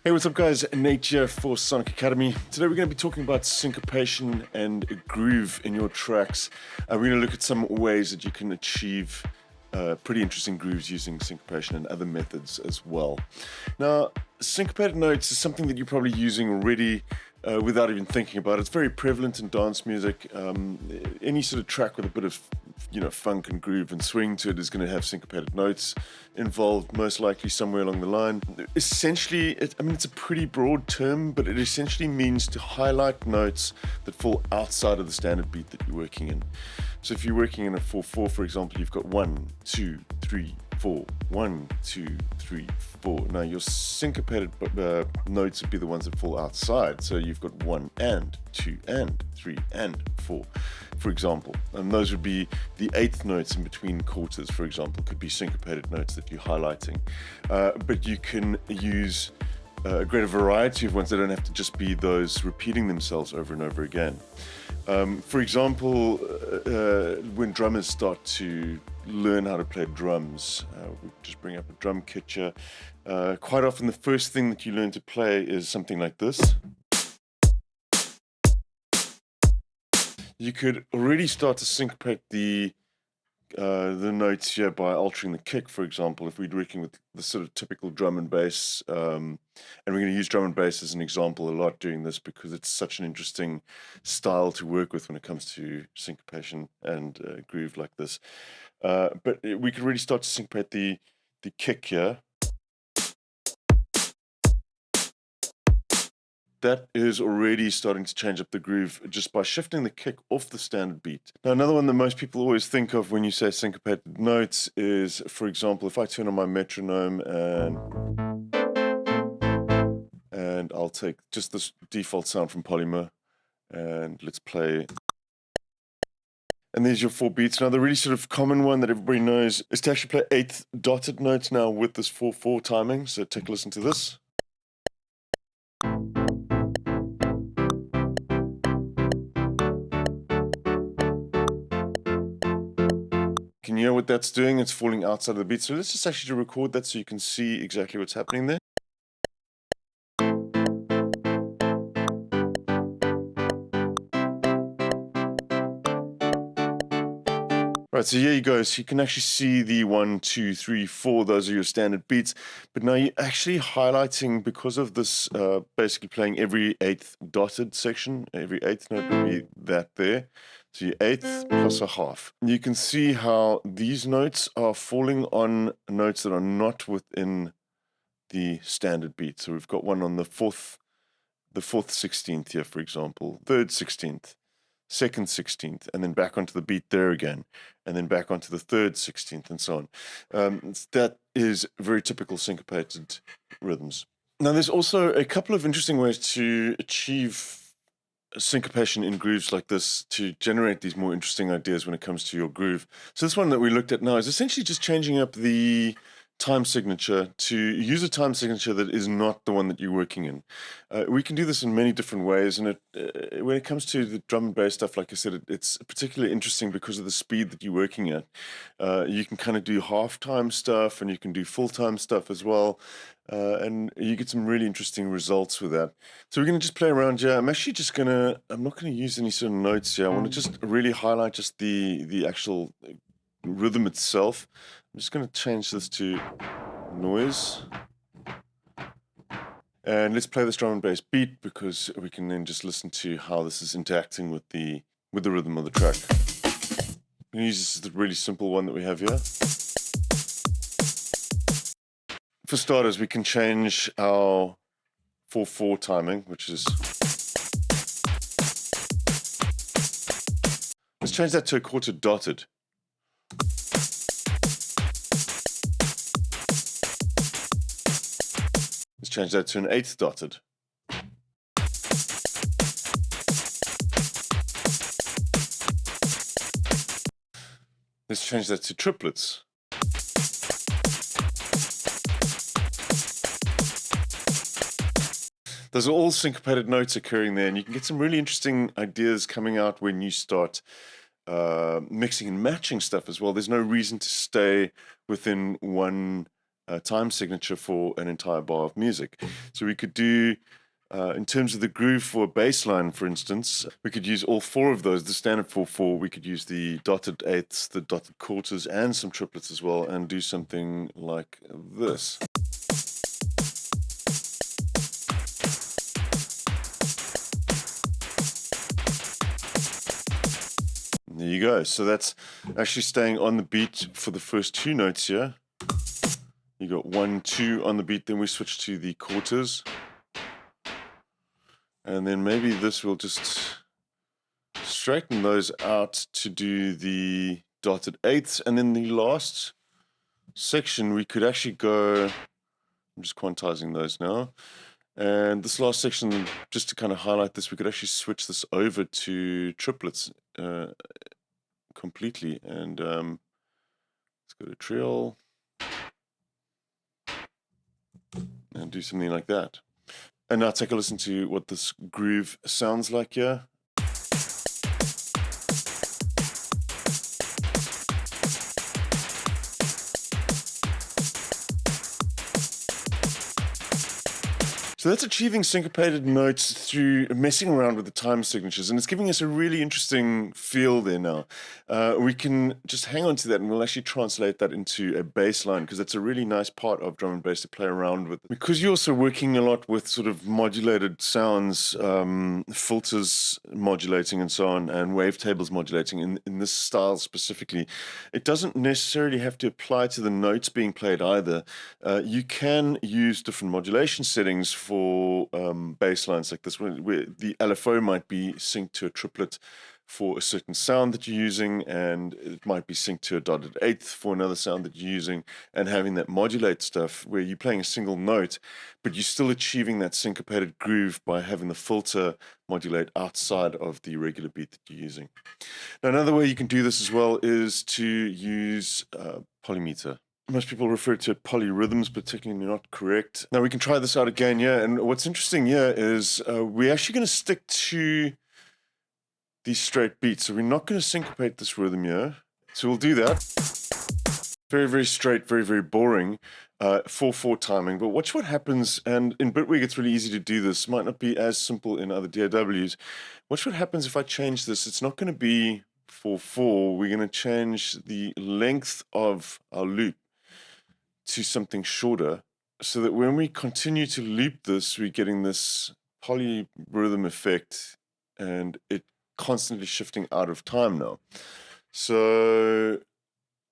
Hey, what's up, guys? Nate here for Sonic Academy. Today we're going to be talking about syncopation and groove in your tracks. We're going to look at some ways that you can achieve pretty interesting grooves using syncopation and other methods as well. Now, syncopated notes is something that you're probably using already without even thinking about it. It's very prevalent in dance music. Any sort of track with a bit of funk and groove and swing to it is going to have syncopated notes involved, most likely somewhere along the line. Essentially, it's a pretty broad term, but it essentially means to highlight notes that fall outside of the standard beat that you're working in. So if you're working in a 4/4, for example, you've got 1, 2, 3, 4, 1, 2, 3, 4. Now your syncopated notes would be the ones that fall outside. So you've got 1 and 2 and 3 and 4, for example. And those would be the eighth notes in between quarters, for example, could be syncopated notes that you're highlighting. But you can use a greater variety of ones. They don't have to just be those repeating themselves over and over again. For example, when drummers start to learn how to play drums, we just bring up a drum kit here. Quite often the first thing that you learn to play is something like this. You could already start to syncopate the notes here by altering the kick, for example, if we're working with the sort of typical drum and bass. And we're going to use drum and bass as an example a lot doing this because it's such an interesting style to work with when it comes to syncopation and groove like this. But we could really start to syncopate the kick here. That is already starting to change up the groove just by shifting the kick off the standard beat. Now, another one that most people always think of when you say syncopated notes is, for example, if I turn on my metronome and I'll take just this default sound from Polymer and let's play. And there's your 4 beats. Now, the really sort of common one that everybody knows is to actually play 8th dotted notes now with this 4/4 timing. So take a listen to this. Can you hear what that's doing? It's falling outside of the beat. So let's just actually record that so you can see exactly what's happening there. Right, so here you go. So you can actually see the 1, 2, 3, 4. Those are your standard beats. But now you're actually highlighting, because of this, basically playing every 8th dotted section. Every 8th note would be that there. So your 8th plus a half. You can see how these notes are falling on notes that are not within the standard beat. So we've got one on the 4th 16th here, for example, 3rd 16th. 2nd 16th, and then back onto the beat there again, and then back onto the 3rd 16th, and so on. That is very typical syncopated rhythms. Now, there's also a couple of interesting ways to achieve syncopation in grooves like this to generate these more interesting ideas when it comes to your groove. So this one that we looked at now is essentially just changing up the time signature to use a time signature that is not the one that you're working in. We can do this in many different ways, and when it comes to the drum and bass stuff, like I said, it's particularly interesting because of the speed that you're working at. You can kind of do half-time stuff, and you can do full-time stuff as well, and you get some really interesting results with that. So we're going to just play around here. I'm not going to use any sort of notes here. I want to just really highlight just the actual rhythm itself. I'm just going to change this to noise. And let's play this drum and bass beat because we can then just listen to how this is interacting with the rhythm of the track. I'm going to use this as the really simple one that we have here. For starters, we can change our 4/4 timing, which is... Let's change that to a quarter dotted. Let's change that to an 8th dotted. Let's change that to triplets. Those are all syncopated notes occurring there, and you can get some really interesting ideas coming out when you start mixing and matching stuff as well. There's no reason to stay within one time signature for an entire bar of music. So we could do, in terms of the groove for a bass line, for instance, we could use all four of those, the standard 4/4. We could use the dotted eighths, the dotted quarters, and some triplets as well, and do something like this. There you go. So that's actually staying on the beat for the first two notes here. You got 1, 2 on the beat, then we switch to the quarters. And then maybe this will just straighten those out to do the dotted eighths. And then the last section, we could actually go, I'm just quantizing those now. And this last section, just to kind of highlight this, we could actually switch this over to triplets completely. And let's go to trill and do something like that. And now take a listen to what this groove sounds like here. So that's achieving syncopated notes through messing around with the time signatures, and it's giving us a really interesting feel there now. We can just hang on to that, and we'll actually translate that into a bass line, because it's a really nice part of drum and bass to play around with. Because you're also working a lot with sort of modulated sounds, filters modulating and so on, and wavetables modulating in this style specifically, it doesn't necessarily have to apply to the notes being played either. You can use different modulation settings for bass lines like this one, where the LFO might be synced to a triplet for a certain sound that you're using, and it might be synced to a dotted eighth for another sound that you're using, and having that modulate stuff where you're playing a single note, but you're still achieving that syncopated groove by having the filter modulate outside of the regular beat that you're using. Now, another way you can do this as well is to use polymeter. Most people refer to polyrhythms, but technically not correct. Now we can try this out again, yeah. And what's interesting here is we're actually going to stick to these straight beats. So we're not going to syncopate this rhythm here. So we'll do that. Very, very straight, very, very boring. 4/4 timing. But watch what happens, and in Bitwig it's really easy to do this. Might not be as simple in other DAWs. Watch what happens if I change this. It's not going to be 4/4. We're going to change the length of our loop to something shorter, so that when we continue to loop this, we're getting this polyrhythm effect, and it constantly shifting out of time now. So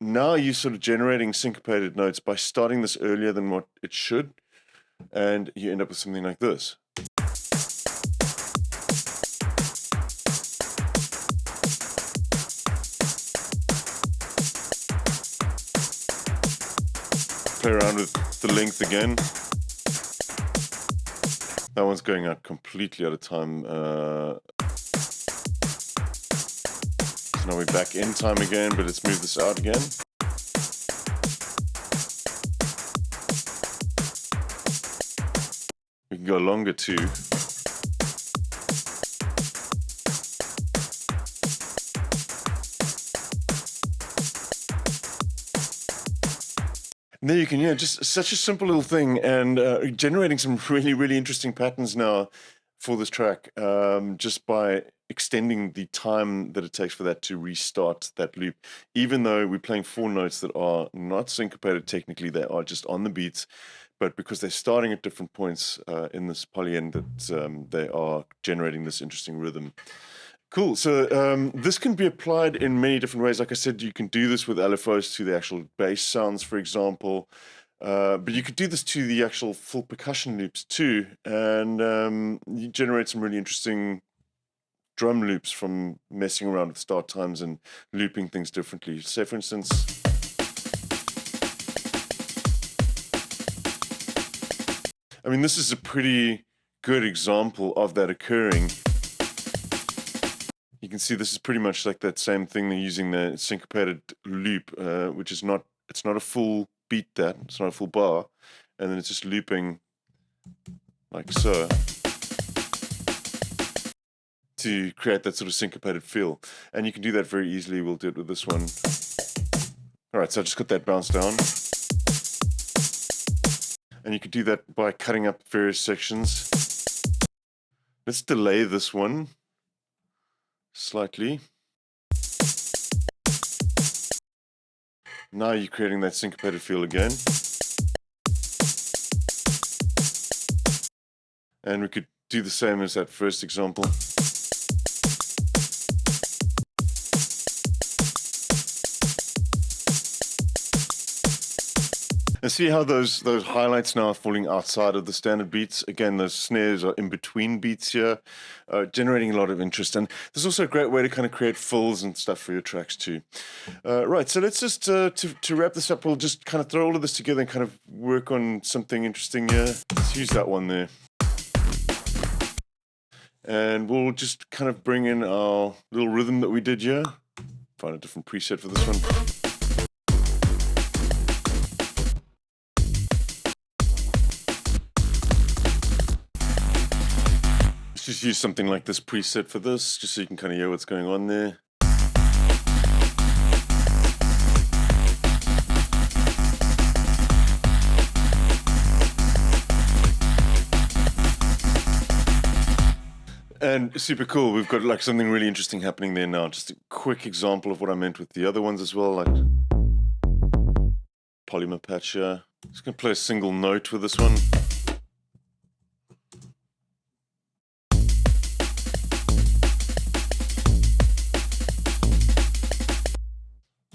now you're sort of generating syncopated notes by starting this earlier than what it should, and you end up with something like this. Play around with the length again. That one's going out completely out of time. So now we're back in time again, but let's move this out again. We can go longer too. And there you can, yeah, just such a simple little thing, and generating some really, really interesting patterns now for this track, just by extending the time that it takes for that to restart that loop. Even though we're playing four notes that are not syncopated technically, they are just on the beats, but because they're starting at different points in this poly end, that they are generating this interesting rhythm. Cool. So this can be applied in many different ways. Like I said, you can do this with LFOs to the actual bass sounds, for example. But you could do this to the actual full percussion loops too. And you generate some really interesting drum loops from messing around with start times and looping things differently. Say, for instance, I mean, this is a pretty good example of that occurring. You can see this is pretty much like that same thing. They're using the syncopated loop, which is not, it's not a full beat, that it's not a full bar, and then it's just looping like so to create that sort of syncopated feel. And you can do that very easily. We'll do it with this one. All right, so I just got that bounce down. And you could do that by cutting up various sections. Let's delay this one slightly. Now you're creating that syncopated feel again. And we could do the same as that first example. And see how those highlights now are falling outside of the standard beats. Again, those snares are in between beats here, generating a lot of interest. And there's also a great way to kind of create fills and stuff for your tracks too. Right, so let's just, to wrap this up, we'll just kind of throw all of this together and kind of work on something interesting here. Let's use that one there. And we'll just kind of bring in our little rhythm that we did here. Find a different preset for this one. Just use something like this preset for this, just so you can kind of hear what's going on there. And super cool, we've got like something really interesting happening there now. Just a quick example of what I meant with the other ones as well, like polymer patch here. Just gonna play a single note with this one.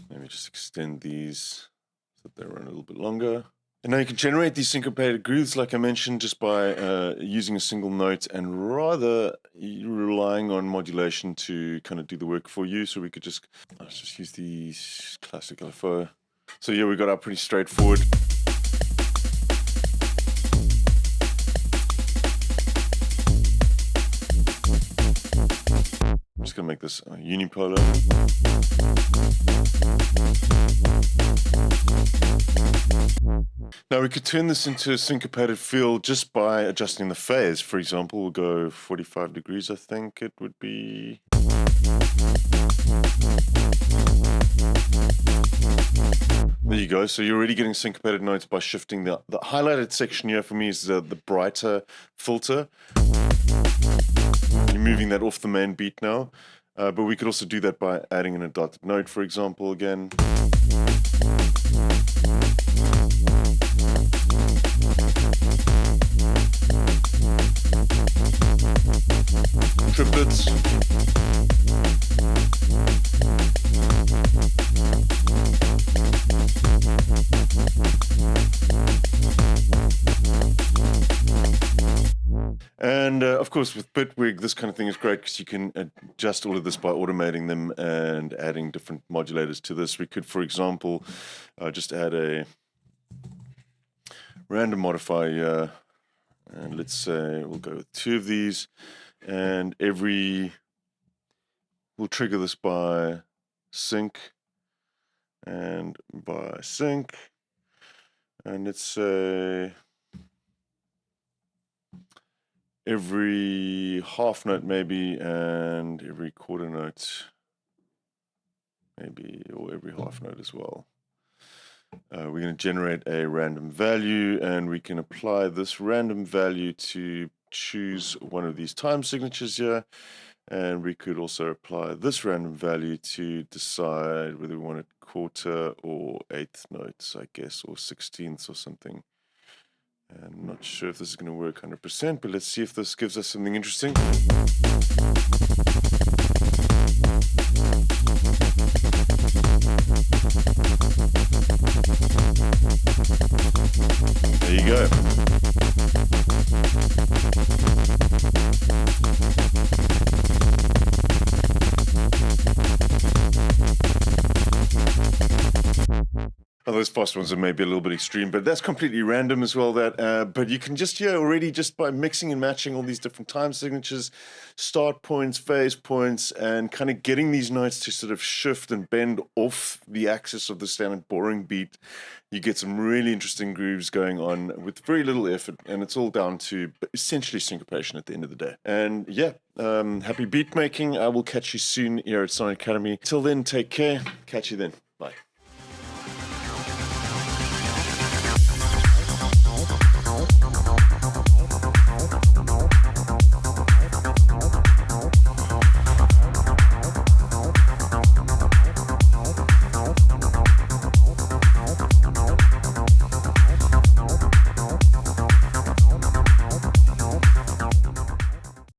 Maybe just extend these so that they run a little bit longer. And now you can generate these syncopated grooves, like I mentioned, just by using a single note and rather relying on modulation to kind of do the work for you. So we could just, let's just use these classic LFO. So yeah, we got our pretty straightforward. I'm just gonna make this unipolar. Now we could turn this into a syncopated feel just by adjusting the phase. For example, we'll go 45 degrees, I think it would be. There you go. So you're already getting syncopated notes by shifting the highlighted section here for me is the brighter filter. You're moving that off the main beat now. But we could also do that by adding in a dotted note, for example, again. Triplets. And of course, with Bitwig, this kind of thing is great because you can adjust all of this by automating them and adding different modulators to this. We could, for example, just add a random modifier here. And let's say we'll go with 2 of these. And we'll trigger this by sync and by sync. And let's say every half note maybe, and every quarter note maybe, or every half note as well. We're going to generate a random value, and we can apply this random value to choose one of these time signatures here. And we could also apply this random value to decide whether we want it quarter or eighth notes, I guess, or 16ths or something. I'm not sure if this is going to work 100%, but let's see if this gives us something interesting. There you go. Oh, those past ones are maybe a little bit extreme, but that's completely random as well. But you can just hear already just by mixing and matching all these different time signatures, start points, phase points, and kind of getting these notes to sort of shift and bend off the axis of the standard boring beat. You get some really interesting grooves going on with very little effort, and it's all down to essentially syncopation at the end of the day. And yeah, happy beat making. I will catch you soon here at Sonic Academy. Till then, take care. Catch you then.